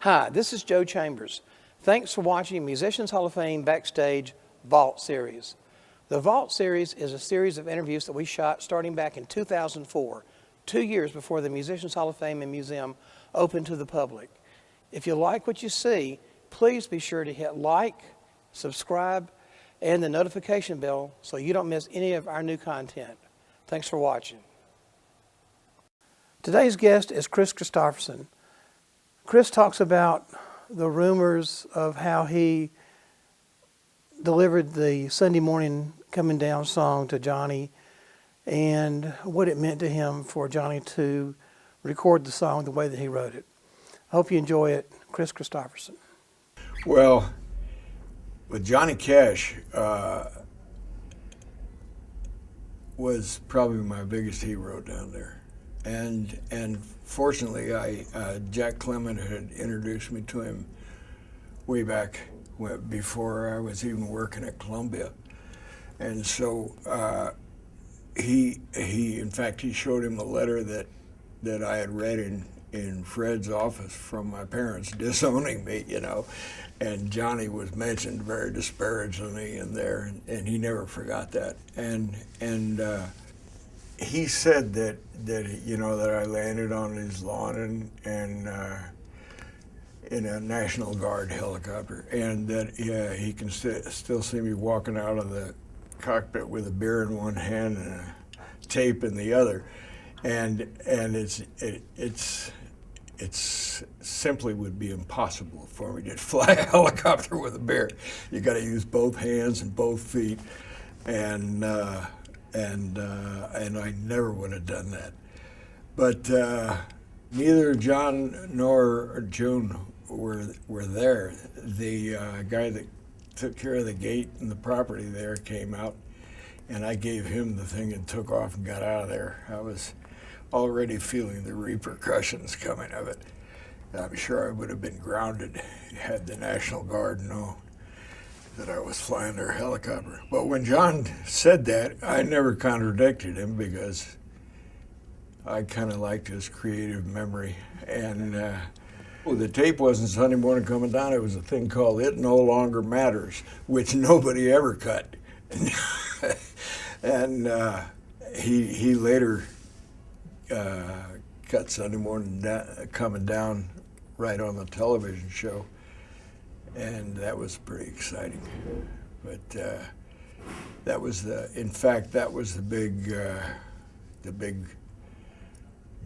Hi, this is Joe Chambers. Thanks for watching Musicians Hall of Fame Backstage Vault Series. The Vault Series is a series of interviews that we shot starting back in 2004, 2 years before the Musicians Hall of Fame and Museum opened to the public. If you like what you see, please be sure to hit like, subscribe, and the notification bell so you don't miss any of our new content. Thanks for watching. Today's guest is Kristofferson. Chris talks about the rumors of how he delivered the Sunday Morning Coming Down song to Johnny and what it meant to him for Johnny to record the song the way that he wrote it. I hope you enjoy it. Chris Kristofferson. Well, with Johnny Cash was probably my biggest hero down there. And fortunately, Jack Clement had introduced me to him way back before I was even working at Columbia. And so in fact, he showed him a letter that I had read in Fred's office from my parents disowning me, you know. And Johnny was mentioned very disparagingly in there, and he never forgot that. And he said that I landed on his lawn and in a National Guard helicopter, and that he can still see me walking out of the cockpit with a beer in one hand and a tape in the other, and it's simply would be impossible for me to fly a helicopter with a beer. You got to use both hands and both feet, and I never would have done that. But neither John nor June were there. The guy that took care of the gate and the property there came out, and I gave him the thing and took off and got out of there. I was already feeling the repercussions coming of it. I'm sure I would have been grounded had the National Guard known that I was flying their helicopter. But when John said that, I never contradicted him because I kind of liked his creative memory. And the tape wasn't Sunday Morning Coming Down. It was a thing called It No Longer Matters, which nobody ever cut. And he later cut Sunday Morning Coming Down right on the television show, and that was pretty exciting. But that was the big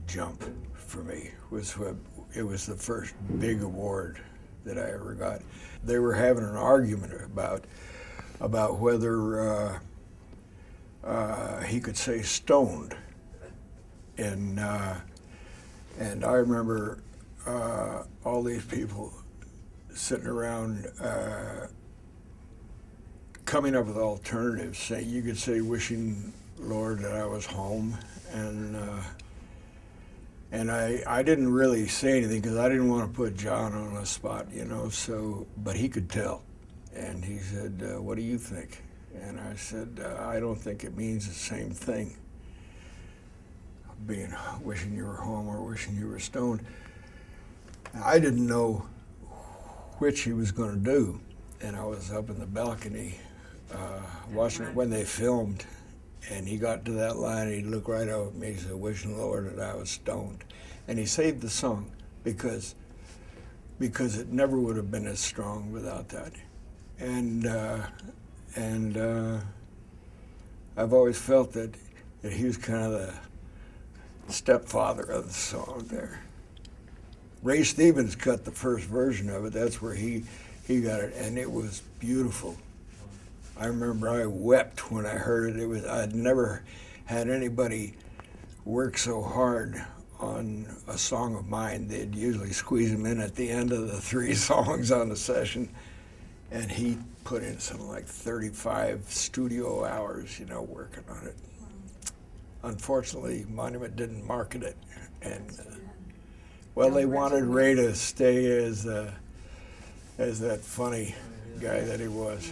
jump for me. It was the first big award that I ever got. They were having an argument about whether he could say stoned, and I remember all these people sitting around coming up with alternatives, saying you could say wishing, Lord, that I was home, and I didn't really say anything because I didn't want to put John on the spot, you know. So, but he could tell, and he said, "What do you think?" And I said, "I don't think it means the same thing. Wishing you were home or wishing you were stoned." I didn't know which he was going to do, and I was up in the balcony watching it when they filmed, and he got to that line and he looked right up at me and said, "Wishing Lord that I was stoned." And he saved the song because it never would have been as strong without that. And I've always felt that he was kind of the stepfather of the song there. Ray Stevens cut the first version of it. That's where he got it, and it was beautiful. I remember I wept when I heard it. I'd never had anybody work so hard on a song of mine. They'd usually squeeze them in at the end of the 3 songs on the session, and he put in something like 35 studio hours, you know, working on it. Unfortunately, Monument didn't market it, and they wanted Ray to stay as that funny guy that he was.